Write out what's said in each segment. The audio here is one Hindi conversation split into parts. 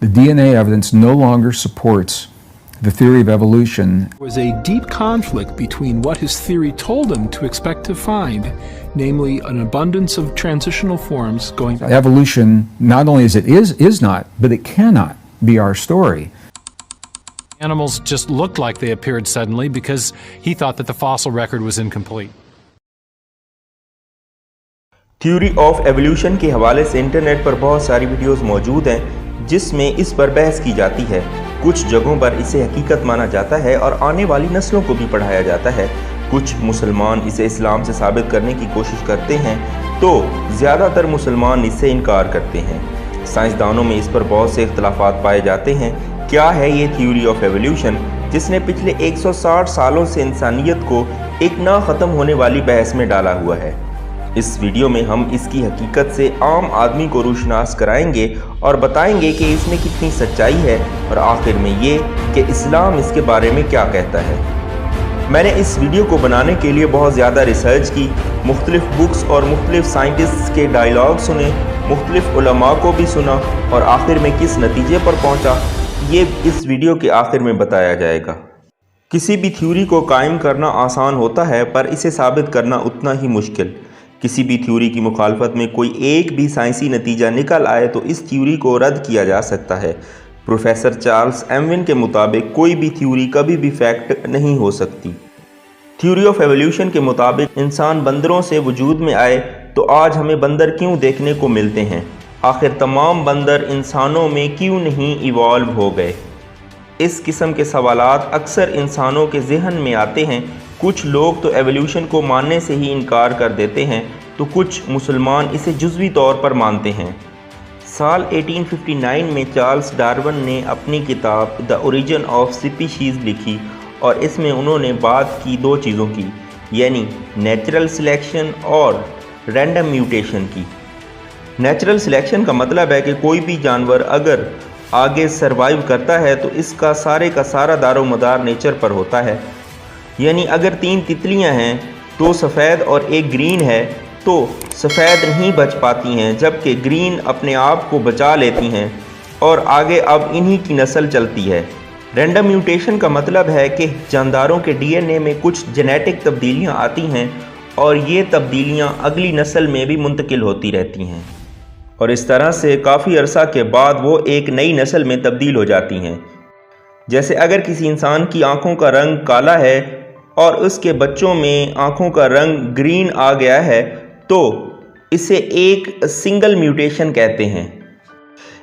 The DNA evidence no longer supports the theory of evolution. There was a deep conflict between what his theory told him to expect to find, namely an abundance of transitional forms going. Evolution, not only is not, but it cannot be our story. Animals just looked like they appeared suddenly because he thought that the fossil record was incomplete. Theory of evolution के हवाले से इंटरनेट पर बहुत सारी वीडियोस मौजूद हैं जिसमें इस पर बहस की जाती है। कुछ जगहों पर इसे हकीकत माना जाता है और आने वाली नस्लों को भी पढ़ाया जाता है। कुछ मुसलमान इसे इस्लाम से साबित करने की कोशिश करते हैं तो ज़्यादातर मुसलमान इससे इनकार करते हैं। साइंसदानों में इस पर बहुत से इख्तलाफात पाए जाते हैं। क्या है ये थ्योरी ऑफ एवोल्यूशन जिसने पिछले 160 सालों से इंसानियत को एक ना ख़त्म होने वाली बहस में डाला हुआ है। इस वीडियो में हम इसकी हकीकत से आम आदमी को रोशनास कराएंगे और बताएंगे कि इसमें कितनी सच्चाई है और आखिर में ये कि इस्लाम इसके बारे में क्या कहता है। मैंने इस वीडियो को बनाने के लिए बहुत ज़्यादा रिसर्च की, मुख्तलिफ बुक्स और मुख्तलिफ साइंटिस्ट के डायलॉग सुने, मुख्तलिफ उलमा को भी सुना और आखिर में किस नतीजे पर पहुँचा ये इस वीडियो के आखिर में बताया जाएगा। किसी भी थ्योरी को कायम करना आसान होता है पर इसे साबित करना उतना ही मुश्किल। किसी भी थ्योरी की मुखालफत में कोई एक भी साइंसी नतीजा निकल आए तो इस थ्योरी को रद्द किया जा सकता है। प्रोफेसर चार्ल्स एम्विन के मुताबिक कोई भी थ्योरी कभी भी फैक्ट नहीं हो सकती। थ्योरी ऑफ एवोल्यूशन के मुताबिक इंसान बंदरों से वजूद में आए तो आज हमें बंदर क्यों देखने को मिलते हैं? आखिर तमाम बंदर इंसानों में क्यों नहीं इवॉल्व हो गए? इस किस्म के सवालात अक्सर इंसानों के जहन में आते हैं। कुछ लोग तो एवोल्यूशन को मानने से ही इनकार कर देते हैं तो कुछ मुसलमान इसे जुज़वी तौर पर मानते हैं। साल 1859 में चार्ल्स डार्विन ने अपनी किताब द ओरिजिन ऑफ स्पीशीज़ लिखी और इसमें उन्होंने बात की दो चीज़ों की, यानी नेचुरल सिलेक्शन और रैंडम म्यूटेशन की। नेचुरल सिलेक्शन का मतलब है कि कोई भी जानवर अगर आगे सरवाइव करता है तो इसका सारे का सारा दारोमदार नेचर पर होता है। यानी अगर 3 तितलियां हैं तो सफ़ेद और एक ग्रीन है तो सफ़ेद नहीं बच पाती हैं जबकि ग्रीन अपने आप को बचा लेती हैं और आगे अब इन्हीं की नस्ल चलती है। रैंडम म्यूटेशन का मतलब है कि जानदारों के डीएनए में कुछ जेनेटिक तब्दीलियां आती हैं और ये तब्दीलियां अगली नस्ल में भी मुंतकिल होती रहती हैं और इस तरह से काफ़ी अरसा के बाद वो एक नई नस्ल में तब्दील हो जाती हैं। जैसे अगर किसी इंसान की आँखों का रंग काला है और उसके बच्चों में आँखों का रंग ग्रीन आ गया है तो इसे एक सिंगल म्यूटेशन कहते हैं।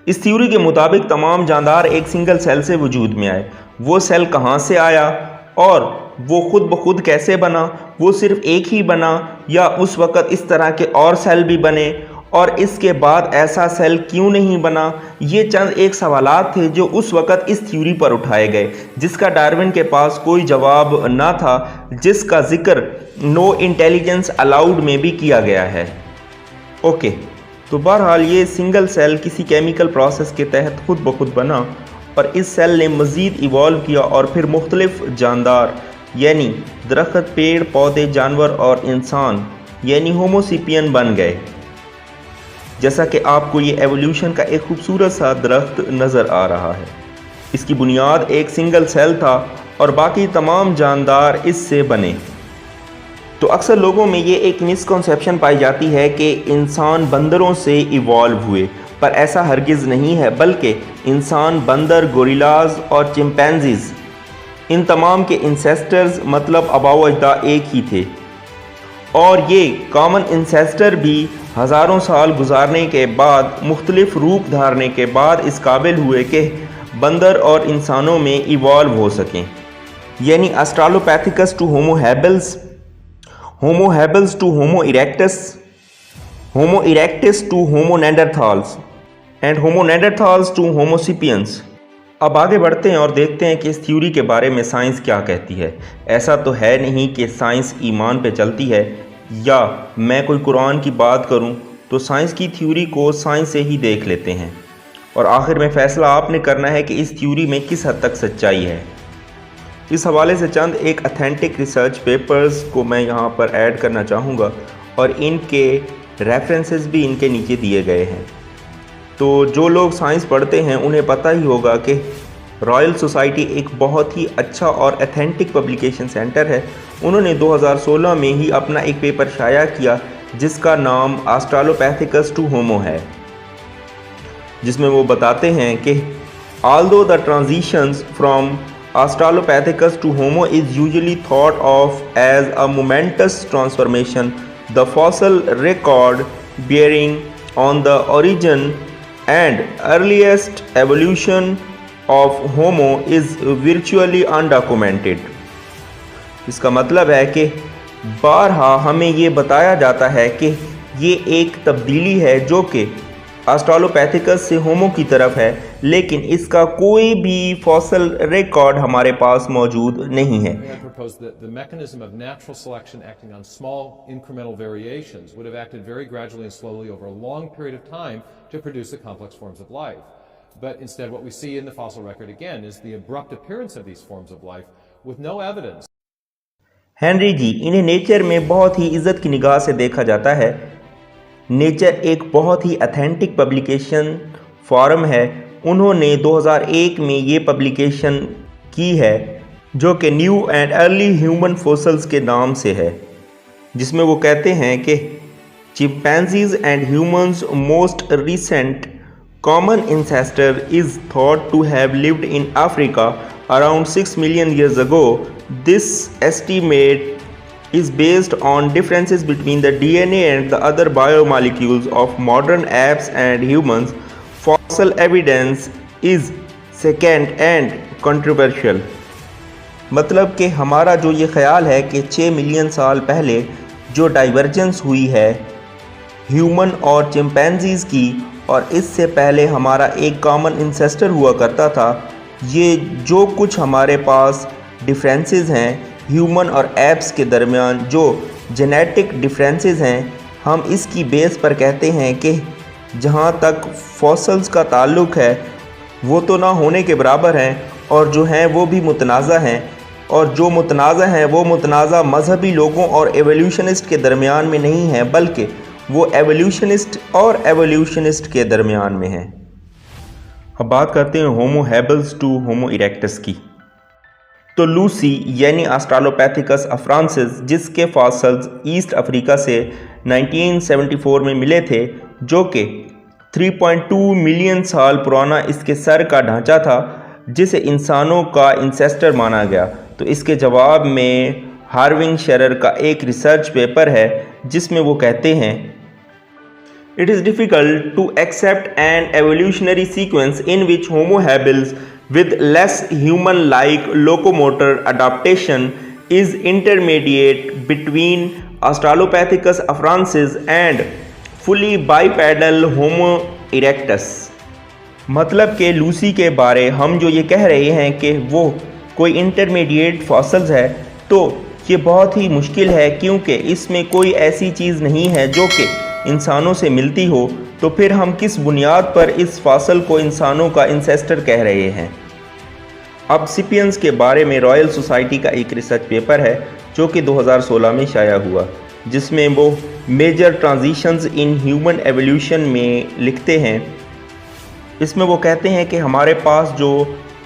इस थ्योरी के मुताबिक तमाम जानदार एक सिंगल सेल से वजूद में आए। वो सेल कहाँ से आया और वो खुद ब खुद कैसे बना? वो सिर्फ एक ही बना या उस वक़्त इस तरह के और सेल भी बने और इसके बाद ऐसा सेल क्यों नहीं बना? ये चंद एक सवालात थे जो उस वक़्त इस थ्योरी पर उठाए गए जिसका डार्विन के पास कोई जवाब ना था, जिसका जिक्र नो इंटेलिजेंस अलाउड में भी किया गया है। ओके, तो बहरहाल ये सिंगल सेल किसी केमिकल प्रोसेस के तहत खुद ब खुद बना और इस सेल ने मज़ीद इवॉल्व किया और फिर मुख्तलिफ जानदार यानी दरख्त, पेड़ पौधे, जानवर और इंसान यानी होमोसिपियन बन गए। जैसा कि आपको ये एवोल्यूशन का एक खूबसूरत सा दरख्त नज़र आ रहा है। इसकी बुनियाद एक सिंगल सेल था और बाकी तमाम जानदार इससे बने। तो अक्सर लोगों में ये एक मिसकंसेप्शन पाई जाती है कि इंसान बंदरों से इवॉल्व हुए, पर ऐसा हरगिज़ नहीं है, बल्कि इंसान, बंदर, गोरिल्लाज और चिंपैंजीज इन तमाम के इंसेस्टर्स मतलब आबाओ अजदा एक ही थे और ये कॉमन इंसेस्टर भी हज़ारों साल गुजारने के बाद, मुख्तलिफ रूप धारने के बाद इस काबिल हुए कि बंदर और इंसानों में इवॉल्व हो सकें। यानी Australopithecus to Homo habilis, Homo habilis to Homo erectus, Homo erectus to Homo neanderthals and Homo neanderthals to Homo sapiens. अब आगे बढ़ते हैं और देखते हैं कि इस थ्योरी के बारे में साइंस क्या कहती है। ऐसा तो है नहीं कि साइंस ईमान पे चलती है, या मैं कोई कुरान की बात करूं तो साइंस की थ्योरी को साइंस से ही देख लेते हैं और आखिर में फ़ैसला आपने करना है कि इस थ्योरी में किस हद तक सच्चाई है। इस हवाले से चंद एक अथेंटिक रिसर्च पेपर्स को मैं यहाँ पर ऐड करना चाहूँगा और इनके रेफरेंसेस भी इनके नीचे दिए गए हैं। तो जो लोग साइंस पढ़ते हैं उन्हें पता ही होगा कि रॉयल सोसाइटी एक बहुत ही अच्छा और ऑथेंटिक पब्लिकेशन सेंटर है। उन्होंने 2016 में ही अपना एक पेपर शाया किया जिसका नाम ऑस्ट्रालोपैथिकस टू होमो है, जिसमें वो बताते हैं कि although the transitions from Australopithecus to Homo is usually thought of as a momentous transformation, the fossil record bearing on the origin and earliest evolution of Homo is virtually undocumented। इसका मतलब है कि बारहा हमें ये बताया जाता है कि ये एक तब्दीली है जो कि ऑस्ट्रालोपैथिकस से होमो की तरफ है, लेकिन इसका कोई भी फॉसल रिकॉर्ड हमारे पास मौजूद नहीं है। proposed that the mechanism of natural selection acting on small incremental variations would have acted very gradually and slowly over a long period of time to produce the complex forms of life. But instead what we see in the fossil record again is the abrupt appearance of these forms of life with no evidence। Henry ji, इन्हें नेचर में बहुत ही इज्जत की निगाह से देखा जाता है। नेचर एक बहुत ही ऑथेंटिक पब्लिकेशन फॉरम है। उन्होंने 2001 में ये पब्लिकेशन की है जो कि new and early human fossils के नाम से है, जिसमें वो कहते हैं कि chimpanzees and humans most recent common ancestor is thought to have lived in Africa around 6 million years ago। This estimate is based on differences between the DNA and the other biomolecules of modern apes and humans। Fossil evidence is second and controversial। मतलब कि हमारा जो ये ख्याल है कि 6 मिलियन साल पहले जो डाइवर्जेंस हुई है ह्यूमन और चिंपैंजीज़ की, और इससे पहले हमारा एक कॉमन इंसेस्टर हुआ करता था, ये जो कुछ हमारे पास डिफरेंसेस हैं ह्यूमन और एप्स के दरमियान, जो जेनेटिक डिफरेंसेस हैं, हम इसकी बेस पर कहते हैं कि जहाँ तक फॉसल्स का ताल्लुक़ है वो तो ना होने के बराबर हैं, और जो हैं वो भी मुतनाज़ा हैं, और जो मुतनाज़ा हैं वो मुतनाज़ा मजहबी लोगों और एवोल्यूशनिस्ट के दरमियान में नहीं है, बल्कि वो एवोल्यूशनिस्ट और एवोल्यूशनिस्ट के दरमियान में हैं। अब बात करते हैं होमो हैबिल्स टू होमो इरेक्टस की। तो लूसी यानी ऑस्ट्रालोपैथिकस अफ्रांसिस, जिसके फॉसिल्स ईस्ट अफ्रीका से 1974 में मिले थे, जो कि 3.2 मिलियन साल पुराना इसके सर का ढांचा था, जिसे इंसानों का इंसेस्टर माना गया। तो इसके जवाब में हार्विंग शेरर का एक रिसर्च पेपर है जिसमें वो कहते हैं, It is difficult to accept an evolutionary sequence in which Homo habilis with less human-like locomotor adaptation is intermediate between Australopithecus afransis and fully bipedal Homo erectus। मतलब कि लूसी के बारे हम जो ये कह रहे हैं कि वो कोई इंटरमीडिएट फॉसिल्स है, तो ये बहुत ही मुश्किल है, क्योंकि इसमें कोई ऐसी चीज़ नहीं है जो कि इंसानों से मिलती हो। तो फिर हम किस बुनियाद पर इस फॉसिल को इंसानों का इंसेस्टर कह रहे हैं। अब सिपियंस के बारे में रॉयल सोसाइटी का एक रिसर्च पेपर है जो कि 2016 में शाया हुआ, जिसमें वो major transitions in human evolution में लिखते हैं। इसमें वो कहते हैं कि हमारे पास जो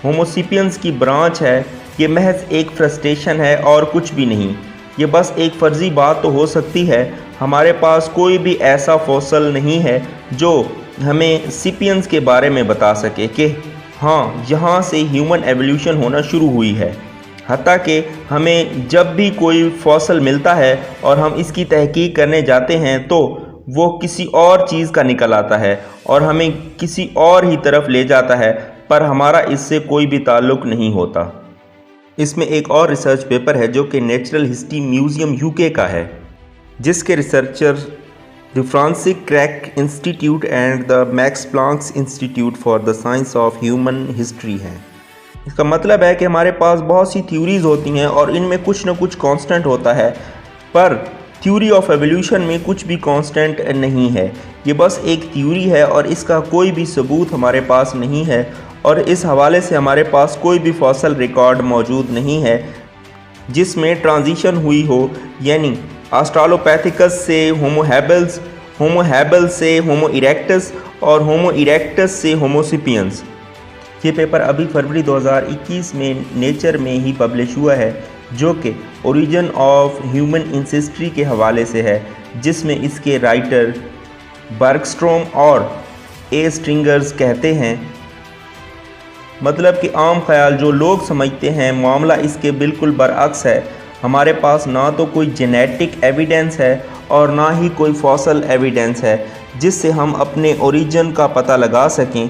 होमोसिपियंस की ब्रांच है ये महज एक फ्रस्ट्रेशन है और कुछ भी नहीं। ये बस एक फ़र्ज़ी बात तो हो सकती है, हमारे पास कोई भी ऐसा फॉसिल नहीं है जो हमें सिपियंस के बारे में बता सके कि हाँ यहाँ से ह्यूमन एवोल्यूशन होना शुरू हुई है। हत्ता कि हमें जब भी कोई फॉसिल मिलता है और हम इसकी तहकीक करने जाते हैं तो वो किसी और चीज़ का निकल आता है और हमें किसी और ही तरफ ले जाता है, पर हमारा इससे कोई भी ताल्लुक़ नहीं होता। इसमें एक और रिसर्च पेपर है जो कि नेचुरल हिस्ट्री म्यूज़ियम यूके का है, जिसके researcher the Francis Crick Institute and the Max Planck Institute for the science of human history हैं। इसका मतलब है कि हमारे पास बहुत सी थ्योरीज़ होती हैं और इनमें कुछ न कुछ कांस्टेंट होता है, पर थ्योरी ऑफ एवोल्यूशन में कुछ भी कांस्टेंट नहीं है। ये बस एक थ्योरी है और इसका कोई भी सबूत हमारे पास नहीं है, और इस हवाले से हमारे पास कोई भी फॉसिल रिकॉर्ड मौजूद नहीं है जिसमें ट्रांजिशन हुई हो, यानी ऑस्ट्रालोपैथिकस से होमो हैबिल्स होमो हैबिल्स से होमो इरेक्टस और होमो इरेक्टस से होमो सेपियंस। ये पेपर अभी फरवरी 2021 में नेचर में ही पब्लिश हुआ है, जो कि ओरिजिन ऑफ ह्यूमन इंसेस्ट्री के हवाले से है, जिसमें इसके राइटर बर्गस्ट्रोम और ए स्ट्रिंगर्स कहते हैं, मतलब कि आम ख्याल जो लोग समझते हैं मामला इसके बिल्कुल बरअक्स है। हमारे पास ना तो कोई जेनेटिक एविडेंस है और ना ही कोई फॉसल एविडेंस है जिससे हम अपने ओरिजिन का पता लगा सकें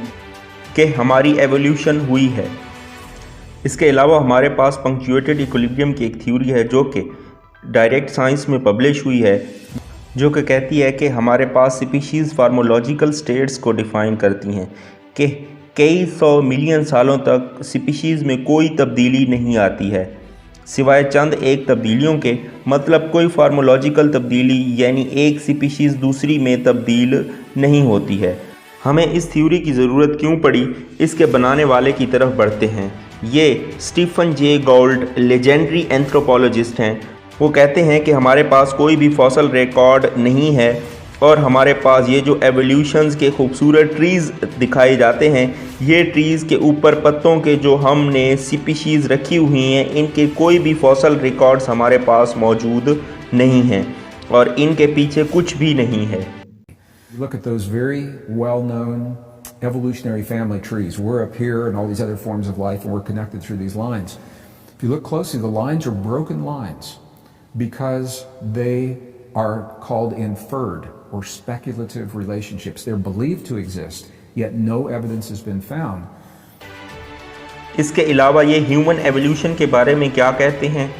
कि हमारी एवोल्यूशन हुई है। इसके अलावा हमारे पास पंक्चुएटेड इक्विलिब्रियम की एक थ्योरी है जो कि डायरेक्ट साइंस में पब्लिश हुई है, जो कि कहती है कि हमारे पास स्पीशीज़ फार्मोलॉजिकल स्टेट्स को डिफ़ाइन करती हैं कि कई सौ मिलियन सालों तक स्पीशीज़ में कोई तब्दीली नहीं आती है सिवाय चंद एक तब्दीलियों के, मतलब कोई फार्मोलॉजिकल तब्दीली यानी एक स्पीशीज़ दूसरी में तब्दील नहीं होती है। हमें इस थ्योरी की ज़रूरत क्यों पड़ी, इसके बनाने वाले की तरफ बढ़ते हैं। ये स्टीफन जे गोल्ड लेजेंडरी एंथ्रोपोलॉजिस्ट हैं। वो कहते हैं कि हमारे पास कोई भी फॉसल रिकॉर्ड नहीं है और हमारे पास ये जो एवोल्यूशंस के खूबसूरत ट्रीज़ दिखाए जाते हैं, ये ट्रीज़ के ऊपर पत्तों के जो हमने स्पीशीज़ रखी हुई हैं, इनके कोई भी फॉसल रिकॉर्ड्स हमारे पास मौजूद नहीं हैं और इनके पीछे कुछ भी नहीं है। Look at those very well-known evolutionary family trees. We're up here and all these other forms of life, and we're connected through these lines. If you look closely, the lines are broken lines because they are called inferred or speculative relationships. They're believed to exist, yet no evidence has been found. इसके अलावा ये ह्यूमन एवोल्यूशन के बारे में क्या कहते हैं?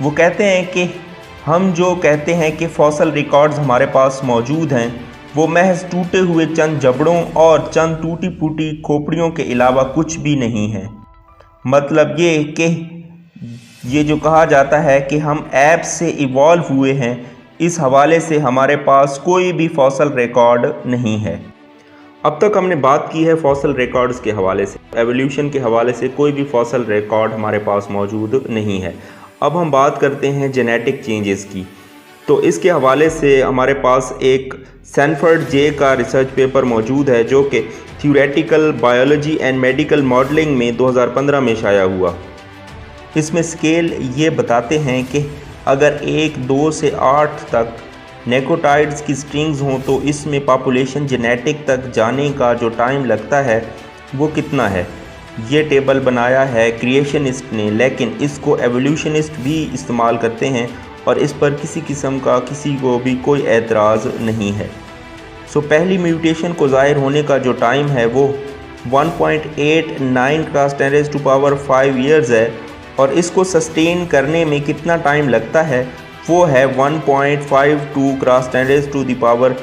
वो कहते हैं कि हम जो कहते हैं कि फॉसल रिकॉर्ड्स हमारे पास मौजूद हैं, वो महज टूटे हुए चंद जबड़ों और चंद टूटी फूटी खोपड़ियों के अलावा कुछ भी नहीं है। मतलब ये कि ये जो कहा जाता है कि हम ऐप से इवॉल्व हुए हैं, इस हवाले से हमारे पास कोई भी फॉसल रिकॉर्ड नहीं है। अब तक हमने बात की है फॉसल रिकॉर्ड्स के हवाले से, एवोल्यूशन के हवाले से कोई भी फॉसल रिकॉर्ड हमारे पास मौजूद नहीं है। अब हम बात करते हैं जेनेटिक चेंजेस की। तो इसके हवाले से हमारे पास एक सैनफर्ड जे का रिसर्च पेपर मौजूद है जो कि theoretical biology and medical modelling में 2015 में शाया हुआ। इसमें स्केल ये बताते हैं कि अगर 1, 2 से 8 तक नेकोटाइड्स की स्ट्रिंग्स हों तो इसमें पॉपुलेशन जेनेटिक तक जाने का जो टाइम लगता है वो कितना है। ये टेबल बनाया है क्रिएशनिस्ट ने, लेकिन इसको एवोल्यूशनिस्ट भी इस्तेमाल करते हैं और इस पर किसी किस्म का किसी को भी कोई एतराज़ नहीं है। सो पहली म्यूटेशन को ज़ाहिर होने का जो टाइम है वो 1.89 क्रॉस 10⁵ ईयर्स है और इसको सस्टेन करने में कितना टाइम लगता है वो है 1.52 क्रॉस 10⁶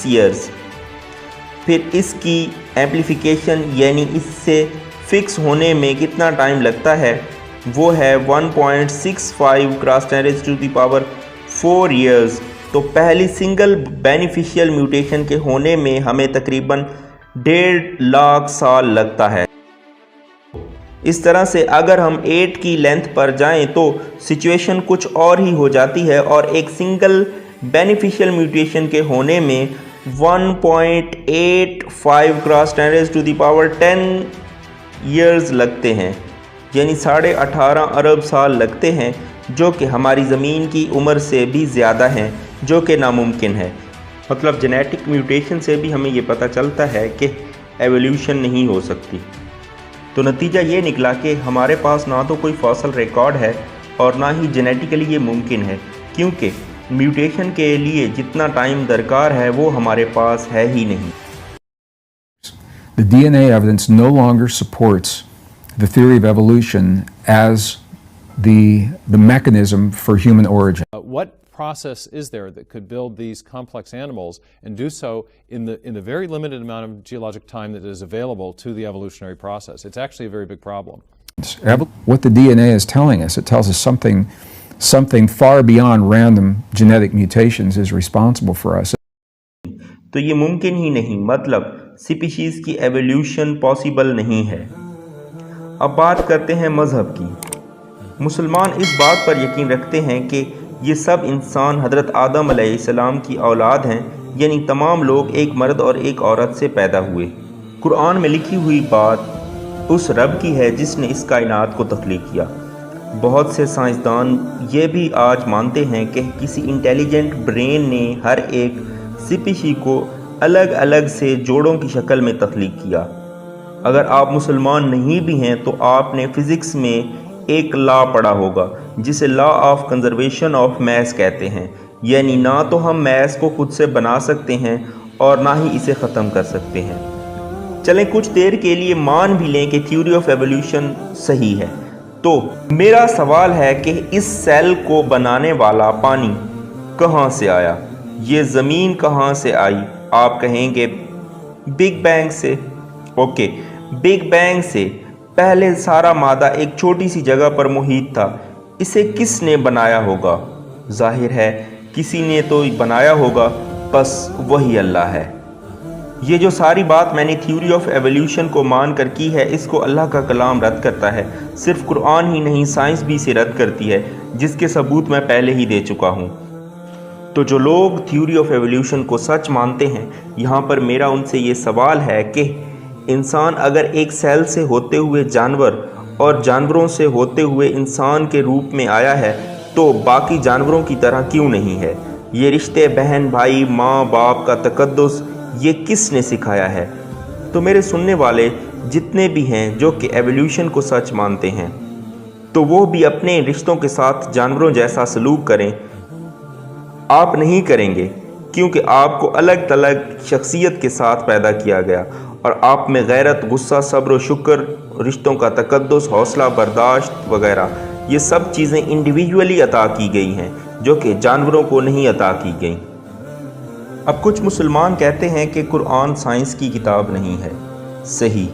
ईयर्स। फिर इसकी एम्प्लीफिकेशन यानी इससे फिक्स होने में कितना टाइम लगता है वो है 1.65 क्रॉस 10⁴ ईयर्स। तो पहली सिंगल बेनिफिशियल म्यूटेशन के होने में हमें तकरीबन 1.5 लाख साल लगता है। इस तरह से अगर हम 8 की लेंथ पर जाएं तो सिचुएशन कुछ और ही हो जाती है और एक सिंगल बेनिफिशियल म्यूटेशन के होने में 1.85 क्रॉस 10⁻10 ईयर्स लगते हैं, यानी 18.5 अरब साल लगते हैं, जो कि हमारी ज़मीन की उम्र से भी ज़्यादा हैं, जो कि नामुमकिन है। मतलब जेनेटिक म्यूटेशन से भी हमें ये पता चलता है कि एवोल्यूशन नहीं हो सकती। तो नतीजा ये निकला कि हमारे पास ना तो कोई फॉसल रिकॉर्ड है और ना ही जेनेटिकली ये मुमकिन है, क्योंकि म्यूटेशन के लिए जितना टाइम दरकार है वो हमारे पास है ही नहीं। The DNA evidence no longer supports the theory of evolution as the mechanism for human origin. What process is there that could build these complex animals and do so in the very limited amount of geologic time that is available to the evolutionary process? It's actually a very big problem. What the DNA is telling us, it tells us something far beyond random genetic mutations is responsible for us. तो ये मुमकिन ही नहीं, मतलब स्पीशीज़ की एवोल्यूशन पॉसिबल नहीं है। अब बात करते हैं मज़हब की। मुसलमान इस बात पर यकीन रखते हैं कि ये सब इंसान हज़रत आदम अलैहिस्सलाम की औलाद हैं, यानी तमाम लोग एक मर्द और एक औरत से पैदा हुए। कुरान में लिखी हुई बात उस रब की है जिसने इस कायनात को तख्लीक किया। बहुत से साइंसदान ये भी आज मानते हैं कि किसी इंटेलिजेंट ब्रेन ने हर एक स्पीशी को अलग अलग से जोड़ों की शक्ल में तख्लीक किया। अगर आप मुसलमान नहीं भी हैं तो आपने फ़िज़िक्स में एक लॉ पढ़ा होगा जिसे law of conservation of math कहते हैं, यानी ना तो हम मैथ को खुद से बना सकते हैं और ना ही इसे ख़त्म कर सकते हैं। चलें कुछ देर के लिए मान भी लें कि थ्योरी ऑफ एवोल्यूशन सही है, तो मेरा सवाल है कि इस सेल को बनाने वाला पानी कहाँ से आया, ये ज़मीन कहाँ से आई? आप कहेंगे बिग बैंग से। ओके, बिग बैंग से पहले सारा मादा एक छोटी सी जगह पर मुहित था। इसे किसने बनाया होगा? जाहिर है किसी ने तो बनाया होगा, बस वही अल्लाह है। ये जो सारी बात मैंने थ्योरी ऑफ एवोल्यूशन को मान कर की है, इसको अल्लाह का कलाम रद्द करता है। सिर्फ कुरान ही नहीं, साइंस भी इसे रद्द करती है, जिसके सबूत मैं पहले ही दे चुका हूँ। तो जो लोग थ्योरी ऑफ एवोल्यूशन को सच मानते हैं, यहाँ पर मेरा उनसे ये सवाल है कि इंसान अगर एक सेल से होते हुए जानवर और जानवरों से होते हुए इंसान के रूप में आया है, तो बाकी जानवरों की तरह क्यों नहीं है? ये रिश्ते बहन भाई माँ बाप का तकद्दुस ये किसने सिखाया है? तो मेरे सुनने वाले जितने भी हैं जो कि एवोल्यूशन को सच मानते हैं, तो वो भी अपने रिश्तों के साथ जानवरों जैसा सलूक करें। आप नहीं करेंगे क्योंकि आपको अलग अलग शख्सियत के साथ पैदा किया गया और आप में गैरत, गुस्सा, सब्र और शुक्र, रिश्तों का तकद्दुस, हौसला बर्दाश्त वगैरह ये सब चीज़ें इंडिविजुअली अता की गई हैं जो कि जानवरों को नहीं अता की गई। अब कुछ मुसलमान कहते हैं कि कुरान साइंस की किताब नहीं है। सही,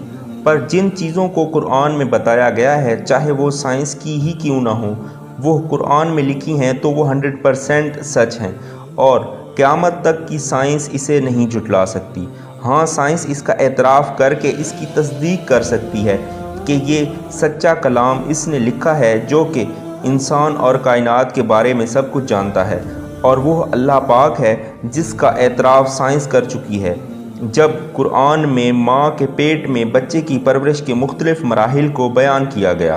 पर जिन चीज़ों को कुरान में बताया गया है, चाहे वो साइंस की ही क्यों ना हो, वो कुरान में लिखी हैं तो वो 100% सच हैं और क़यामत तक की साइंस इसे नहीं झुटला सकती। हाँ, साइंस इसका एतराफ़ करके इसकी तस्दीक कर सकती है कि ये सच्चा कलाम इसने लिखा है जो कि इंसान और कायनात के बारे में सब कुछ जानता है, और वो अल्लाह पाक है जिसका एतराफ़ साइंस कर चुकी है। जब कुरान में माँ के पेट में बच्चे की परवरिश के मुख्तलिफ़ मराहिल को बयान किया गया।